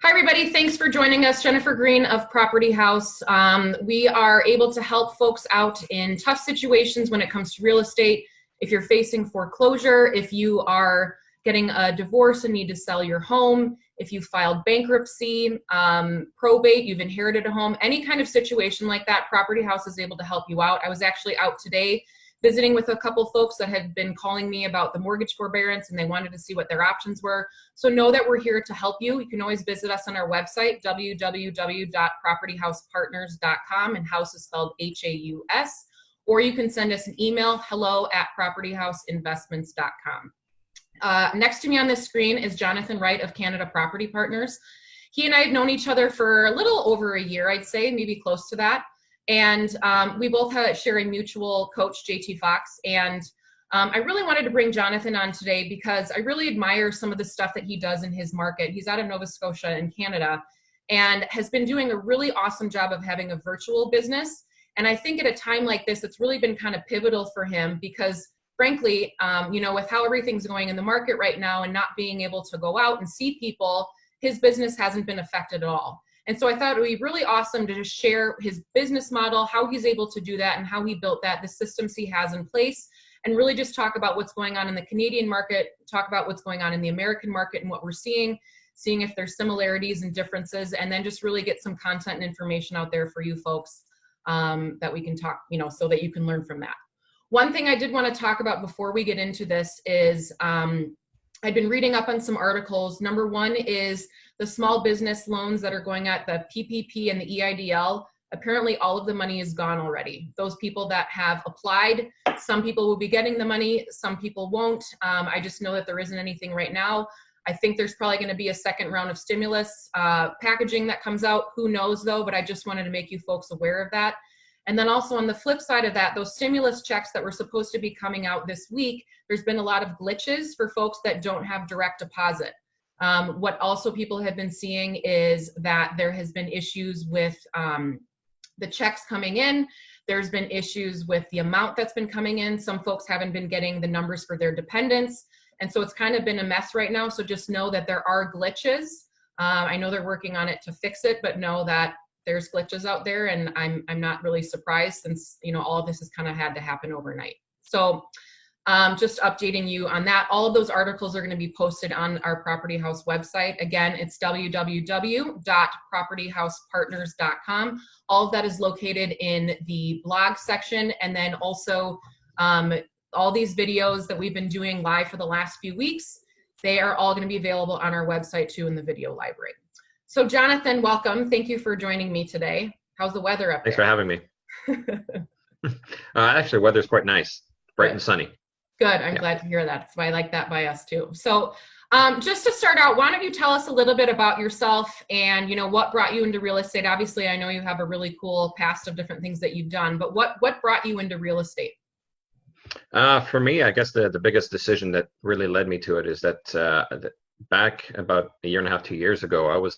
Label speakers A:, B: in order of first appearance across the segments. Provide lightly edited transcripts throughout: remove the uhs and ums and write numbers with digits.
A: Hi, everybody. Thanks for joining us. Jennifer Green of Property House. We are able to help folks out in tough situations when it comes to real estate. If you're facing foreclosure, if you are getting a divorce and need to sell your home, if you filed bankruptcy, probate, you've inherited a home, any kind of situation like that, Property House is able to help you out. I was actually out today visiting with a couple folks that had been calling me about the mortgage forbearance and they wanted to see what their options were. So know that we're here to help you. You can always visit us on our website, www.propertyhousepartners.com, and house is spelled H-A-U-S, or you can send us an email, hello@propertyhouseinvestments.com. Next to me on this screen is Jonathan Wright of Canada Property Partners. He and I have known each other for a little over a year, I'd say, maybe close to that. And we both share a mutual coach, JT Fox. And I really wanted to bring Jonathan on today because I really admire some of the stuff that he does in his market. He's out of Nova Scotia in Canada and has been doing a really awesome job of having a virtual business. And I think at a time like this, it's really been kind of pivotal for him because frankly, with how everything's going in the market right now and not being able to go out and see people, his business hasn't been affected at all. And so I thought it would be really awesome to just share his business model, how he's able to do that and how he built that, the systems he has in place, and really just talk about what's going on in the Canadian market, talk about what's going on in the American market and what we're seeing if there's similarities and differences, and then just really get some content and information out there for you folks that we can talk, so that you can learn from that. One thing I did want to talk about before we get into this is I've been reading up on some articles. Number one is the small business loans that are going at the PPP and the EIDL. Apparently all of the money is gone already. Those people that have applied, some people will be getting the money, some people won't. I just know that there isn't anything right now. I think there's probably going to be a second round of stimulus packaging that comes out. Who knows though, but I just wanted to make you folks aware of that. And then also on the flip side of that, those stimulus checks that were supposed to be coming out this week, there's been a lot of glitches for folks that don't have direct deposit. What also people have been seeing is that there has been issues with the checks coming in. There's been issues with the amount that's been coming in. Some folks haven't been getting the numbers for their dependents. And so it's kind of been a mess right now. So just know that there are glitches. I know they're working on it to fix it, but know that there's glitches out there, and I'm not really surprised since all of this has kind of had to happen overnight. So just updating you on that. All of those articles are going to be posted on our Property House website. Again, it's www.propertyhousepartners.com. All of that is located in the blog section, and then also all these videos that we've been doing live for the last few weeks, they are all going to be available on our website too in the video library. So Jonathan, welcome. Thank you for joining me today. How's the weather up there?
B: Thanks for having me. Actually, weather's quite nice, bright and sunny.
A: Good. I'm glad to hear that. So I like that by us too. So just to start out, why don't you tell us a little bit about yourself and what brought you into real estate? Obviously, I know you have a really cool past of different things that you've done, but what brought you into real estate?
B: For me, I guess the biggest decision that really led me to it is that back about a year and a half, 2 years ago, I was,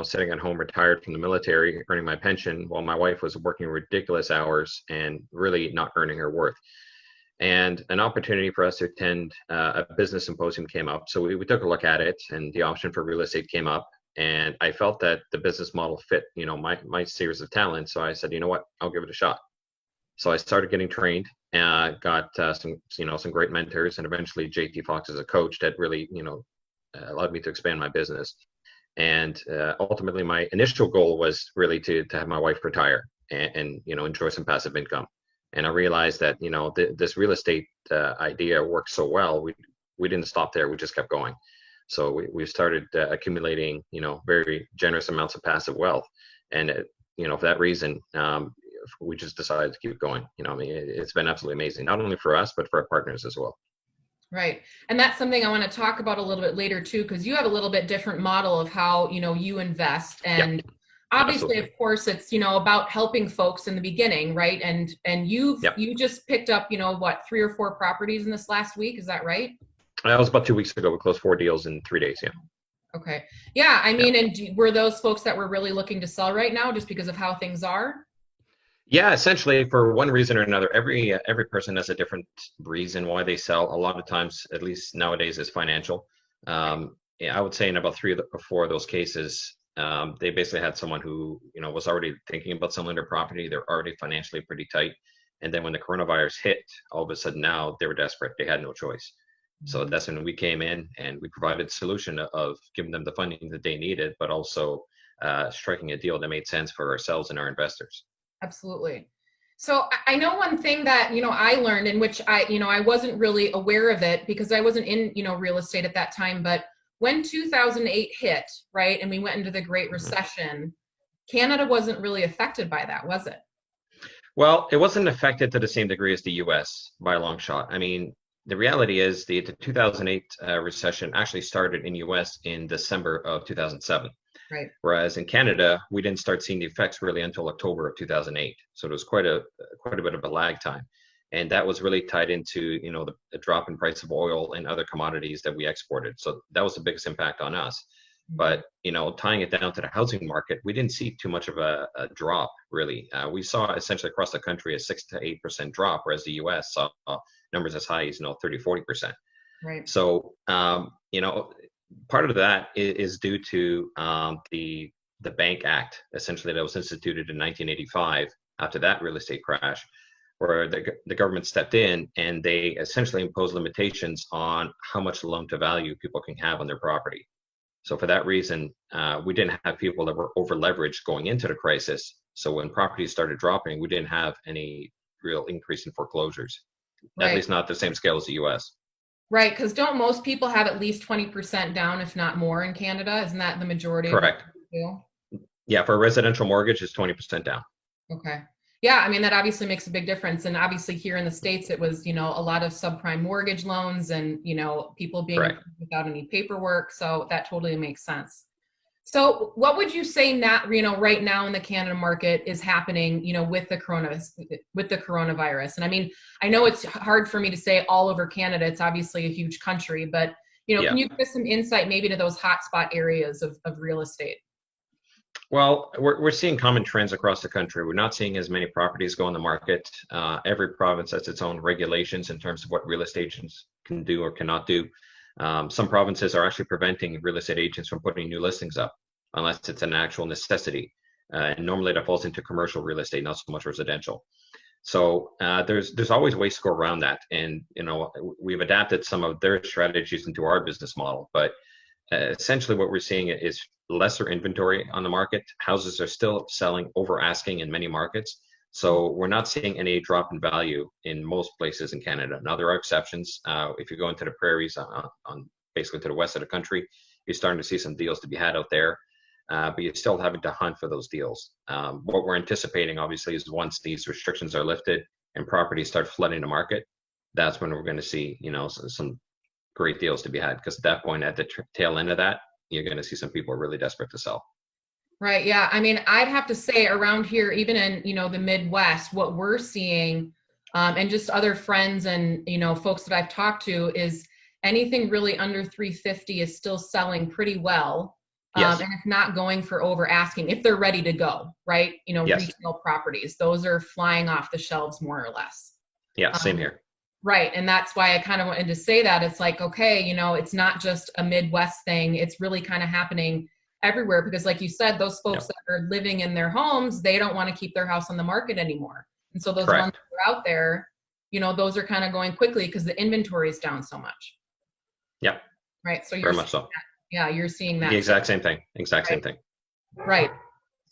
B: sitting at home retired from the military, earning my pension while my wife was working ridiculous hours and really not earning her worth. And an opportunity for us to attend a business symposium came up. So we took a look at it, and the option for real estate came up. And I felt that the business model fit, my series of talents. So I said, you know what, I'll give it a shot. So I started getting trained, and got some great mentors, and eventually JT Fox as a coach that really, allowed me to expand my business. And ultimately, my initial goal was really to have my wife retire and enjoy some passive income. And I realized that this real estate idea worked so well. We didn't stop there. We just kept going. So we started accumulating very generous amounts of passive wealth. And for that reason, we just decided to keep going. It's been absolutely amazing, not only for us but for our partners as well.
A: Right. And that's something I want to talk about a little bit later too, because you have a little bit different model of how, you invest. And
B: yep.
A: Obviously,
B: Absolutely.
A: Of course, it's, about helping folks in the beginning, right? And you just picked up, 3 or 4 properties in this last week. Is that right?
B: That was about 2 weeks ago. We closed 4 deals in 3 days. Yeah.
A: Okay. Yeah. I mean, and were those folks that were really looking to sell right now just because of how things are?
B: Yeah, essentially for one reason or another. Every person has a different reason why they sell. A lot of times, at least nowadays, is financial. I would say in about 3 or 4 of those cases, They basically had someone who, was already thinking about selling their property. They're already financially pretty tight. And then when the coronavirus hit, all of a sudden now they were desperate. They had no choice. So that's when we came in and we provided a solution of giving them the funding that they needed, but also striking a deal that made sense for ourselves and our investors.
A: Absolutely. So I know one thing that, I learned, in which I wasn't really aware of it because I wasn't in, real estate at that time, but when 2008 hit, right, and we went into the Great Recession, Canada wasn't really affected by that, was it?
B: Well, it wasn't affected to the same degree as the US by a long shot. I mean, the reality is the 2008 recession actually started in US in December of 2007.
A: Right.
B: Whereas in Canada, we didn't start seeing the effects really until October of 2008. So it was quite a bit of a lag time. And that was really tied into, the drop in price of oil and other commodities that we exported. So that was the biggest impact on us. But, tying it down to the housing market, we didn't see too much of a drop, really. We saw essentially across the country a 6 to 8% drop, whereas the US saw numbers as high as, 30, 40%.
A: Right.
B: So, part of that is due to the Bank Act, essentially, that was instituted in 1985 after that real estate crash, where the government stepped in and they essentially imposed limitations on how much loan to value people can have on their property. So for that reason, we didn't have people that were over leveraged going into the crisis. So when properties started dropping, we didn't have any real increase in foreclosures,
A: Right.
B: at least not the same scale as the US.
A: Right, because don't most people have at least 20% down, if not more, in Canada? Isn't that the majority of what
B: Correct.
A: people do?
B: Yeah, for a residential mortgage, it's 20% down.
A: Okay. Yeah, I mean, that obviously makes a big difference. And obviously here in the States, it was, a lot of subprime mortgage loans and, people being
B: Correct.
A: without any paperwork. So that totally makes sense. So what would you say now, right now in the Canada market is happening, with the coronavirus? And I mean, I know it's hard for me to say all over Canada. It's obviously a huge country, but,
B: Yeah.
A: can you give us some insight maybe to those hotspot areas of real estate?
B: Well, we're seeing common trends across the country. We're not seeing as many properties go on the market. Every province has its own regulations in terms of what real estate agents can do or cannot do. Some provinces are actually preventing real estate agents from putting new listings up unless it's an actual necessity. And normally that falls into commercial real estate, not so much residential. So there's always ways to go around that. And, we've adapted some of their strategies into our business model. But essentially what we're seeing is lesser inventory on the market. Houses are still selling over asking in many markets. So we're not seeing any drop in value in most places in Canada. Now there are exceptions. If you go into the prairies on basically to the west of the country, you're starting to see some deals to be had out there, but you're still having to hunt for those deals. What we're anticipating, obviously, is once these restrictions are lifted and properties start flooding the market, that's when we're going to see, some great deals to be had. Because at that point, at the tail end of that, you're going to see some people are really desperate to sell.
A: Right. Yeah. I mean, I'd have to say around here, even in, the Midwest, what we're seeing, and just other friends and, folks that I've talked to is anything really under 350 is still selling pretty well.
B: Yes.
A: And if not going for over asking, if they're ready to go, right?
B: Yes.
A: Retail properties, those are flying off the shelves more or less.
B: Yeah. Same here.
A: Right. And that's why I kind of wanted to say that. It's like, okay, it's not just a Midwest thing. It's really kind of happening everywhere because like you said, those folks that are living in their homes, they don't want to keep their house on the market anymore. And so those
B: Correct.
A: ones that are out there, those are kind of going quickly because the inventory is down so much.
B: Yeah.
A: Right. So
B: very much so.
A: That. Yeah, you're seeing that.
B: The exact same thing. Same thing.
A: Right.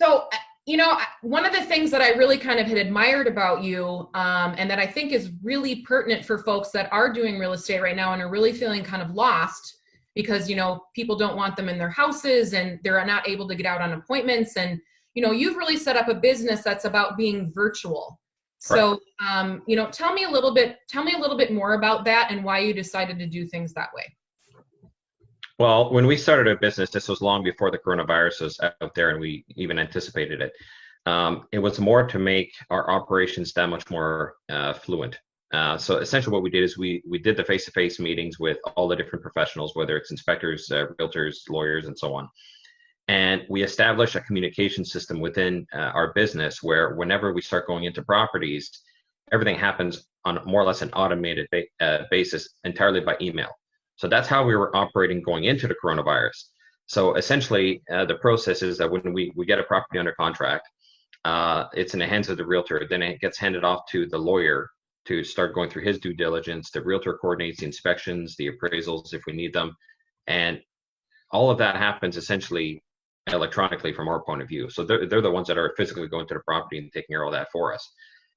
A: So, one of the things that I really kind of had admired about you, and that I think is really pertinent for folks that are doing real estate right now and are really feeling kind of lost because, people don't want them in their houses and they're not able to get out on appointments. And, you've really set up a business that's about being virtual. So, tell me a little bit more about that and why you decided to do things that way.
B: Well, when we started our business, this was long before the coronavirus was out there and we even anticipated it. It was more to make our operations that much more fluent. So essentially what we did is we did the face-to-face meetings with all the different professionals, whether it's inspectors, realtors, lawyers, and so on. And we established a communication system within our business where whenever we start going into properties, everything happens on more or less an automated basis entirely by email. So that's how we were operating going into the coronavirus. So essentially, the process is that when we get a property under contract, it's in the hands of the realtor. Then it gets handed off to the lawyer to start going through his due diligence. The realtor coordinates the inspections, the appraisals if we need them, and all of that happens essentially electronically from our point of view. So they're the ones that are physically going to the property and taking care of all that for us.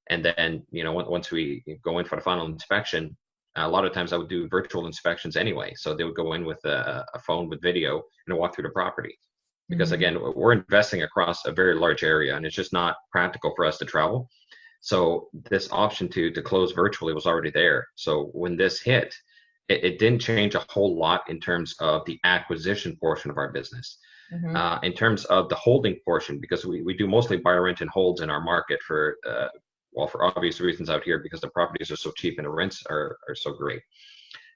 B: And then, once we go in for the final inspection, a lot of times I would do virtual inspections anyway. So they would go in with a phone with video and walk through the property. Because again, we're investing across a very large area and it's just not practical for us to travel. So this option to close virtually was already there. So when this hit, it didn't change a whole lot in terms of the acquisition portion of our business. In terms of the holding portion, because we do mostly buy, rent, and holds in our market for obvious reasons out here, because the properties are so cheap and the rents are so great.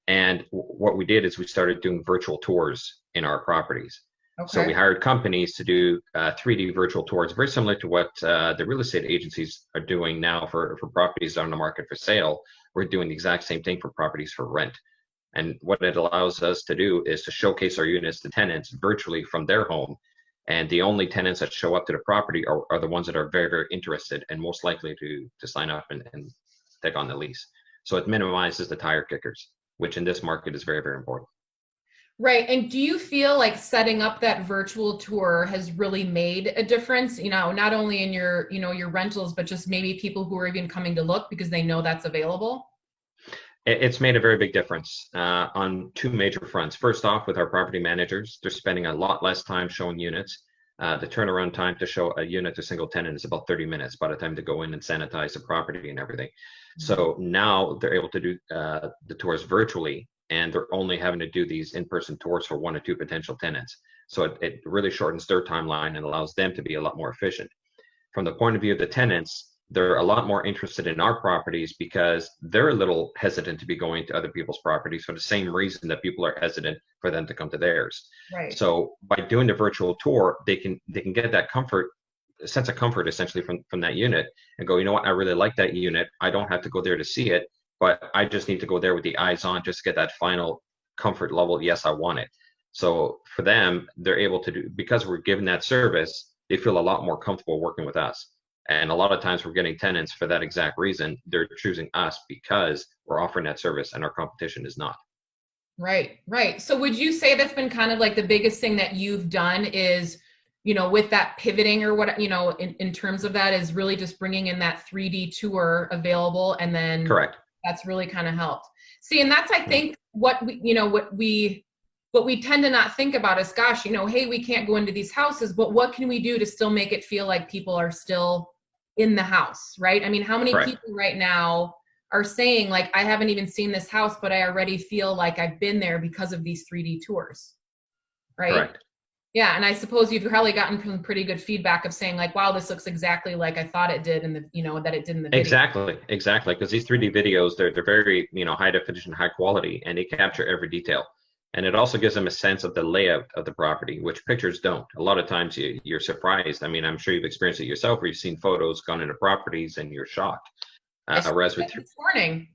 B: And what we did is we started doing virtual tours in our properties. Okay. So we hired companies to do 3D virtual tours, very similar to what the real estate agencies are doing now for properties on the market for sale. We're doing the exact same thing for properties for rent. And what it allows us to do is to showcase our units to tenants virtually from their home. And the only tenants that show up to the property are the ones that are very, very interested and most likely to sign up and take on the lease. So it minimizes the tire kickers, which in this market is very, very important.
A: Right. And do you feel like setting up that virtual tour has really made a difference, not only in your rentals, but just maybe people who are even coming to look because they know that's available?
B: It's made a very big difference on two major fronts. First off, with our property managers, they're spending a lot less time showing units. The turnaround time to show a unit to single tenant is about 30 minutes by the time to go in and sanitize the property and everything. So now they're able to do the tours virtually, and they're only having to do these in-person tours for 1 or 2 potential tenants. So it really shortens their timeline and allows them to be a lot more efficient. From the point of view of the tenants, they're a lot more interested in our properties because they're a little hesitant to be going to other people's properties for the same reason that people are hesitant for them to come to theirs. Right. So by doing the virtual tour, they can get that comfort, a sense of comfort essentially from that unit and go, you know what, I really like that unit. I don't have to go there to see it, but I just need to go there with the eyes on just to get that final comfort level. Yes, I want it. So for them, they're able to do, because we're giving that service, they feel a lot more comfortable working with us. And a lot of times we're getting tenants for that exact reason. They're choosing us because we're offering that service and our competition is not.
A: Right, right. So would you say that's been kind of like the biggest thing that you've done is, with that pivoting or what, in terms of that is really just bringing in that 3D tour available and then
B: correct.
A: That's really kind of helped. See, and that's, I think, what we tend to not think about is, gosh, hey, we can't go into these houses, but what can we do to still make it feel like people are still in the house, right? I mean, how many
B: Correct.
A: people right now are saying like, I haven't even seen this house, but I already feel like I've been there because of these 3D tours, right?
B: Correct.
A: Yeah, and I suppose you've probably gotten some pretty good feedback of saying like, wow, this looks exactly like I thought it did in the, that it did in the video.
B: Exactly. Because these 3D videos, they're very, high definition, high quality, and they capture every detail. And it also gives them a sense of the layout of the property, which pictures don't. A lot of times you're surprised. I mean, I'm sure you've experienced it yourself where you've seen photos gone into properties and you're shocked. Whereas with
A: this morning.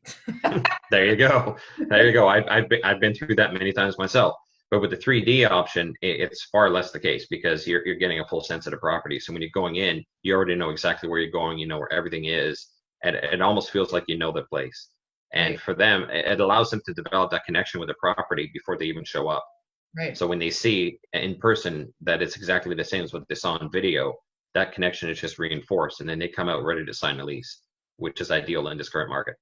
B: There you go. I've been through that many times myself. But with the 3D option, it's far less the case because you're getting a full sense of the property. So when you're going in, you already know exactly where you're going, you know where everything is, and it almost feels like you know the place. And right. For them, it allows them to develop that connection with the property before they even show up.
A: Right.
B: So when they see in person that it's exactly the same as what they saw on video, that connection is just reinforced, and then they come out ready to sign a lease, which is ideal in this current market.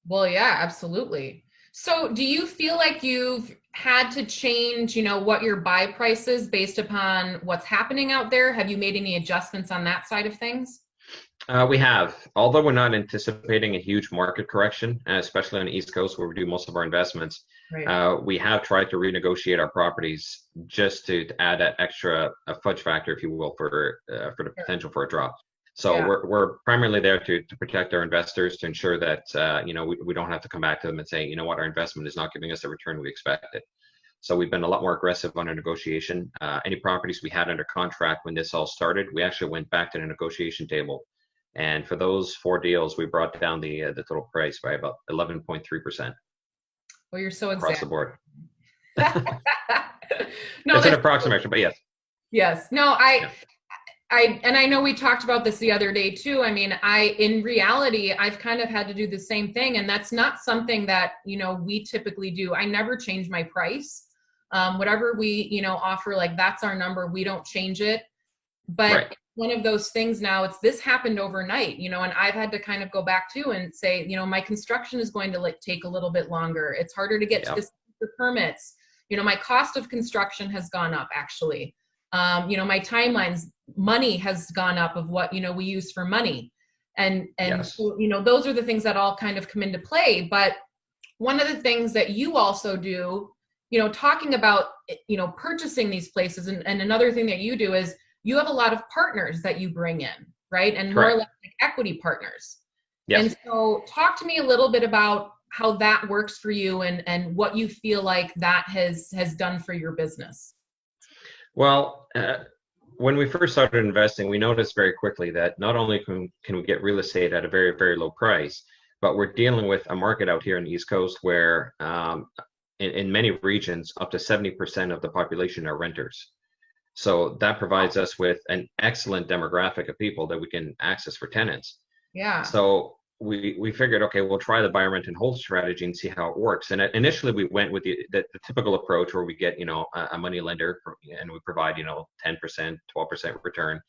A: Well, yeah, absolutely. So do you feel like you've had to change, what your buy price is based upon what's happening out there? Have you made any adjustments on that side of things?
B: We have, although we're not anticipating a huge market correction, especially on the East Coast where we do most of our investments. Right. We have tried to renegotiate our properties just to add that extra fudge factor, if you will, for the potential for a drop. So yeah. We're primarily there to protect our investors, to ensure that we don't have to come back to them and say, our investment is not giving us the return we expected. So we've been a lot more aggressive on our negotiation. Any properties we had under contract when this all started, we actually went back to the negotiation table. And for those 4 deals, we brought down the total price by about 11.3%.
A: Well, you're so
B: across the board.
A: No,
B: It's an
A: that's
B: approximation, but yes.
A: yes. No,
B: Yeah.
A: and I know we talked about this the other day too. I mean, in reality, I've kind of had to do the same thing, and that's not something that, we typically do. I never change my price. Whatever we, offer, like that's our number. We don't change it. But
B: Right.
A: one of those things now, this happened overnight, and I've had to kind of go back to and say, my construction is going to take a little bit longer. It's harder to get to
B: Yep.
A: the permits. My cost of construction has gone up actually. My timelines, money has gone up of what, we use for money. And
B: Yes.
A: so, those are the things that all kind of come into play. But one of the things that you also do, talking about, purchasing these places, and another thing that you do is you have a lot of partners that you bring in, right? And more or
B: Correct.
A: less like equity partners.
B: Yes.
A: And so talk to me a little bit about how that works for you, and what you feel like that has done for your business.
B: Well, when we first started investing, we noticed very quickly that not only can we get real estate at a very, very low price, but we're dealing with a market out here on the East Coast where in many regions, up to 70% of the population are renters. So that provides us with an excellent demographic of people that we can access for tenants.
A: Yeah.
B: So we figured, okay, we'll try the buy, rent, and hold strategy and see how it works. And initially, we went with the typical approach where we get a money lender and we provide 10%, 12% return,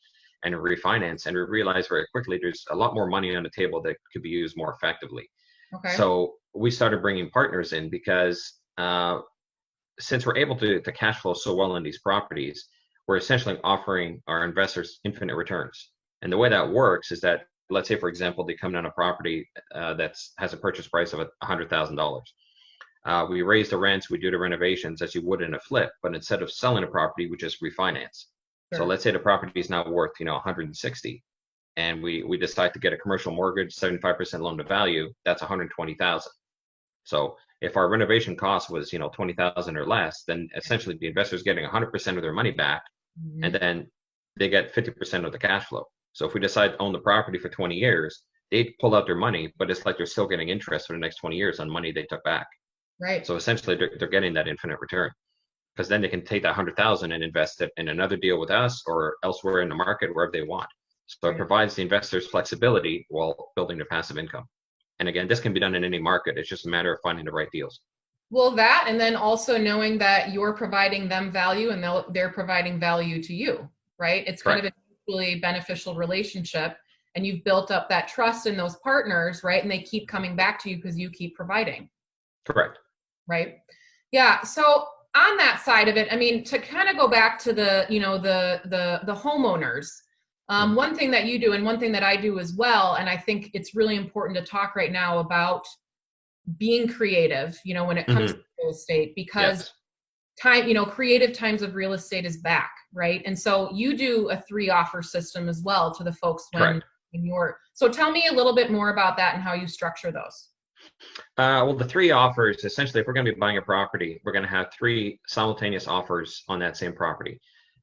B: and refinance. And we realized very quickly there's a lot more money on the table that could be used more effectively.
A: Okay.
B: So we started bringing partners in because since we're able to cash flow so well on these properties, we're essentially offering our investors infinite returns. And the way that works is that, let's say, for example, they come down a property that has a purchase price of $100,000. We raise the rents, we do the renovations as you would in a flip, but instead of selling a property, we just refinance.
A: Sure.
B: So let's say the property is now worth 160, and we decide to get a commercial mortgage, 75% loan to value. That's 120,000. So if our renovation cost was 20,000 or less, then essentially the investor is getting 100% of their money back,
A: Mm-hmm.
B: and then they get 50% of the cash flow. So if we decide to own the property for 20 years, they pull out their money, but it's like they're still getting interest for the next 20 years on money they took back.
A: Right.
B: So essentially they're getting that infinite return, because then they can take that 100,000 and invest it in another deal with us or elsewhere in the market, wherever they want. So it provides the investors flexibility while building their passive income. And again, this can be done in any market. It's just a matter of finding the right deals.
A: Well, that, and then also knowing that you're providing them value and they're providing value to you, right? It's kind of a mutually beneficial relationship, and you've built up that trust in those partners, right? And they keep coming back to you because you keep providing.
B: Correct.
A: Right. Yeah. So on that side of it, I mean, to kind of go back to the homeowners, one thing that you do and one thing that I do as well, and I think it's really important to talk right now about being creative, when it comes to real estate, because creative times of real estate is back, right? And so you do a 3-offer system as well to the folks when so tell me a little bit more about that and how you structure those.
B: Well, the 3 offers, essentially, if we're going to be buying a property, we're going to have 3 simultaneous offers on that same property.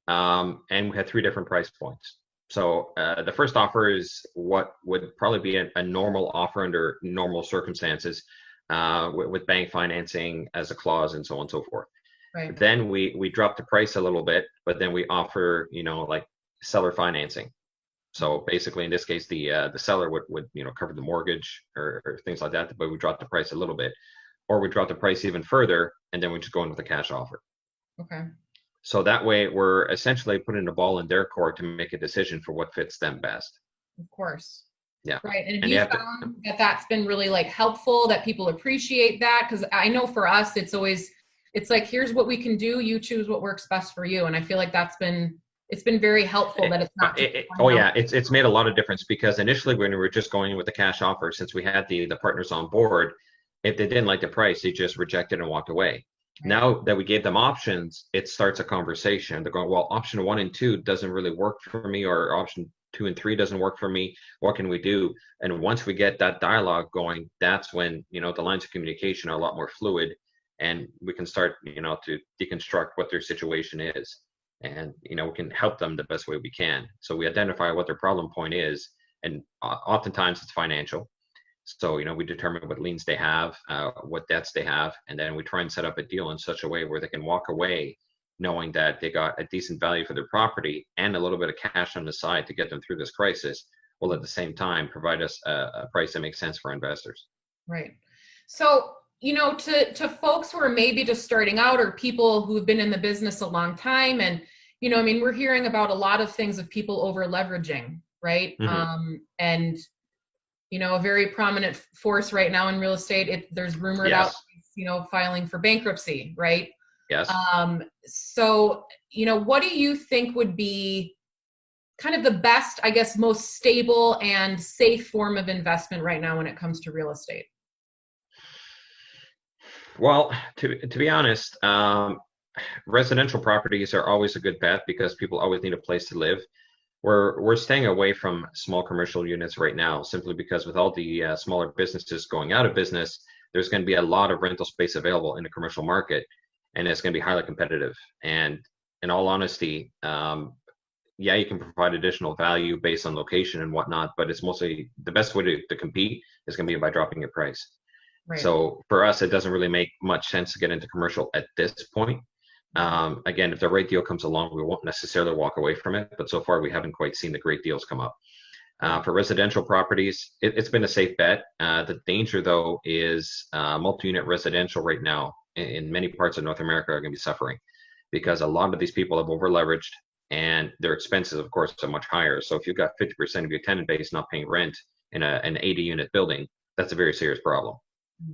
B: And we had 3 different price points. So the first offer is what would probably be a normal offer under normal circumstances, with bank financing as a clause and so on and so forth.
A: Right.
B: Then we drop the price a little bit, but then we offer, like seller financing. So basically, in this case, the seller would cover the mortgage or things like that, but we drop the price a little bit, or we drop the price even further, and then we just go in with a cash offer.
A: Okay.
B: So that way, we're essentially putting the ball in their court to make a decision for what fits them best.
A: Of course.
B: Yeah.
A: Right. And have you found that that's been really helpful, that people appreciate that? Because I know for us, it's like, here's what we can do. You choose what works best for you. And I feel like it's been very helpful that it's not.
B: It's made a lot of difference, because initially when we were just going with the cash offer, since we had the partners on board, if they didn't like the price, they just rejected and walked away. Right. Now that we gave them options, it starts a conversation. They're going, well, option 1 and 2 doesn't really work for me, or option 2 and 3 doesn't work for me. What can we do? And once we get that dialogue going, that's when, the lines of communication are a lot more fluid, and we can start, to deconstruct what their situation is. And, we can help them the best way we can. So we identify what their problem point is. And oftentimes it's financial. So, we determine what liens they have, what debts they have, and then we try and set up a deal in such a way where they can walk away knowing that they got a decent value for their property and a little bit of cash on the side to get them through this crisis, will at the same time provide us a price that makes sense for investors.
A: Right. So, to folks who are maybe just starting out, or people who've been in the business a long time, and, I mean, we're hearing about a lot of things of people over leveraging, right?
B: Mm-hmm.
A: And, a very prominent force right now in real estate, there's rumored out,
B: Yes.
A: filing for bankruptcy, right?
B: Yes.
A: So, what do you think would be kind of the best, I guess, most stable and safe form of investment right now when it comes to real estate?
B: Well, to be honest, residential properties are always a good bet because people always need a place to live. We're staying away from small commercial units right now simply because with all the smaller businesses going out of business, there's going to be a lot of rental space available in the commercial market, and it's going to be highly competitive. And in all honesty, yeah, you can provide additional value based on location and whatnot, but it's mostly the best way to compete is going to be by dropping your price.
A: Right.
B: So for us, it doesn't really make much sense to get into commercial at this point. Again, if the right deal comes along, we won't necessarily walk away from it, but so far we haven't quite seen the great deals come up. For residential properties, it's been a safe bet. The danger, though, is multi-unit residential right now in many parts of North America are going to be suffering because a lot of these people have over-leveraged and their expenses, of course, are much higher. So if you've got 50% of your tenant base not paying rent in an 80-unit building, that's a very serious problem.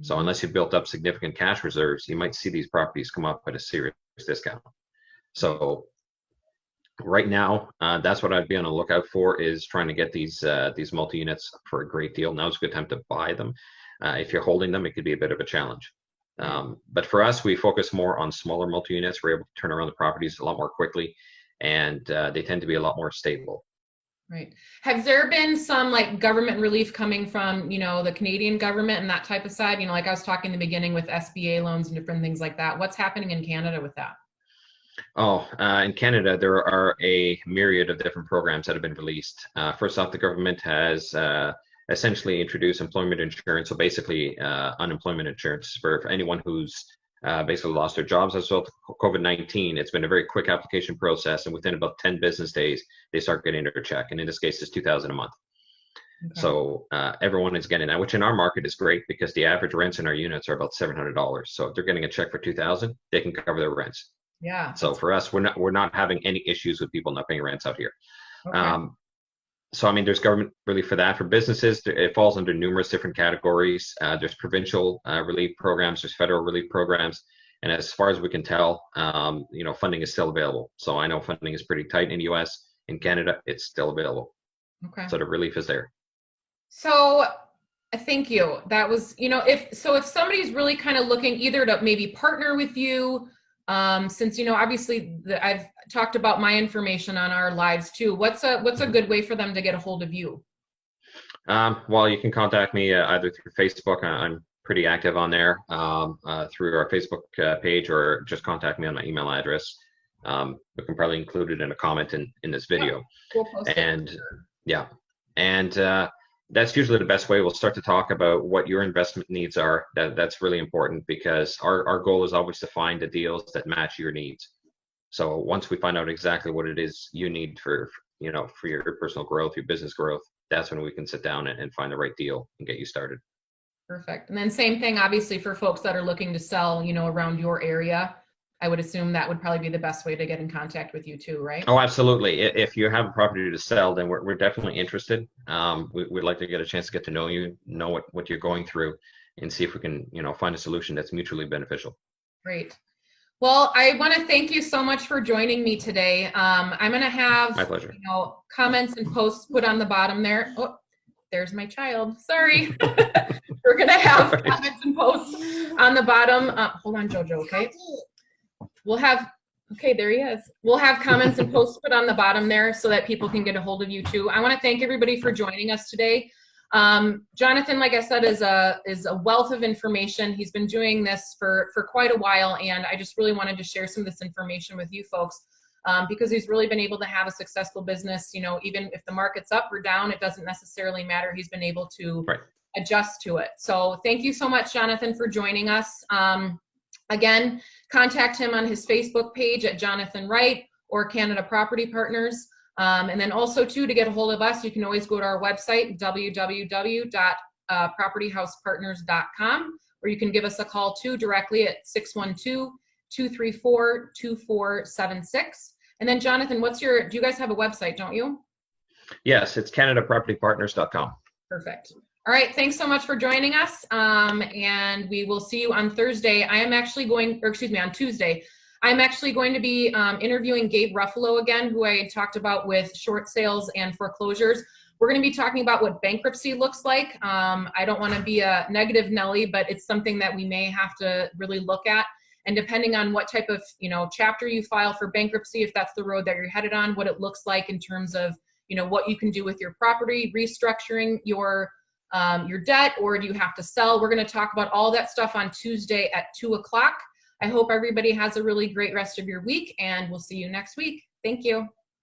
B: So unless you've built up significant cash reserves, you might see these properties come up at a serious discount. So right now, that's what I'd be on the lookout for, is trying to get these multi-units for a great deal. Now's a good time to buy them. If you're holding them, it could be a bit of a challenge. But for us, we focus more on smaller multi-units. We're able to turn around the properties a lot more quickly, and they tend to be a lot more stable.
A: Right. Has there been some like government relief coming from, the Canadian government and that type of side? Like I was talking in the beginning with SBA loans and different things like that. What's happening in Canada with that?
B: Oh, in Canada, there are a myriad of different programs that have been released. First off, the government has essentially introduced employment insurance. So basically, unemployment insurance for anyone who's basically lost their jobs as a result of COVID-19. It's been a very quick application process, and within about 10 business days, they start getting their check. And in this case, it's $2,000 a month. Okay. So everyone is getting that, which in our market is great because the average rents in our units are about $700. So if they're getting a check for $2,000, they can cover their rents.
A: Yeah.
B: So for us, we're not having any issues with people not paying rents out here. Okay. So I mean, there's government relief for that. For businesses, it falls under numerous different categories. There's provincial relief programs, there's federal relief programs, and as far as we can tell, funding is still available. So I know funding is pretty tight in the U.S. In Canada, it's still available. Okay. So the relief is there.
A: So thank you. That was, if somebody's really kind of looking either to maybe partner with you, since obviously I've talked about my information on our lives too. What's a good way for them to get a hold of you?
B: Well, you can contact me either through Facebook. I'm pretty active on there, through our Facebook page, or just contact me on my email address. We can probably include it in a comment in this video.
A: We'll post it.
B: Yeah, and that's usually the best way. We'll start to talk about what your investment needs are. That's really important because our goal is always to find the deals that match your needs. So once we find out exactly what it is you need for your personal growth, your business growth, that's when we can sit down and find the right deal and get you started.
A: Perfect. And then same thing, obviously, for folks that are looking to sell, around your area. I would assume that would probably be the best way to get in contact with you too, right?
B: Oh, absolutely. If you have a property to sell, then we're definitely interested. We'd like to get a chance to get to know you, know what you're going through, and see if we can, find a solution that's mutually beneficial.
A: Great. Well, I want to thank you so much for joining me today. I'm going to have
B: my pleasure.
A: Comments and posts put on the bottom there. Oh, there's my child. Sorry. We're going to have comments and posts on the bottom. Hold on, Jojo, okay? We'll have, okay, there he is. We'll have comments and posts put on the bottom there so that people can get a hold of you too. I want to thank everybody for joining us today. Jonathan, like I said, is a wealth of information. He's been doing this for quite a while, and I just really wanted to share some of this information with you folks because he's really been able to have a successful business. Even if the market's up or down, it doesn't necessarily matter. He's been able to adjust to it. So thank you so much, Jonathan, for joining us. Again, contact him on his Facebook page at Jonathan Wright or Canada Property Partners. And then also too, to get a hold of us, you can always go to our website, www.propertyhousepartners.com, or you can give us a call too directly at 612-234-2476. And then Jonathan, do you guys have a website, don't you?
B: Yes, it's CanadaPropertyPartners.com.
A: Perfect. All right, thanks so much for joining us, and we will see you on Thursday. On Tuesday. I'm actually going to be interviewing Gabe Ruffalo again, who I talked about with short sales and foreclosures. We're going to be talking about what bankruptcy looks like. I don't want to be a negative Nelly, but it's something that we may have to really look at. And depending on what type of chapter you file for bankruptcy, if that's the road that you're headed on, what it looks like in terms of what you can do with your property, restructuring your debt, or do you have to sell? We're going to talk about all that stuff on Tuesday at 2 o'clock. I hope everybody has a really great rest of your week, and we'll see you next week. Thank you.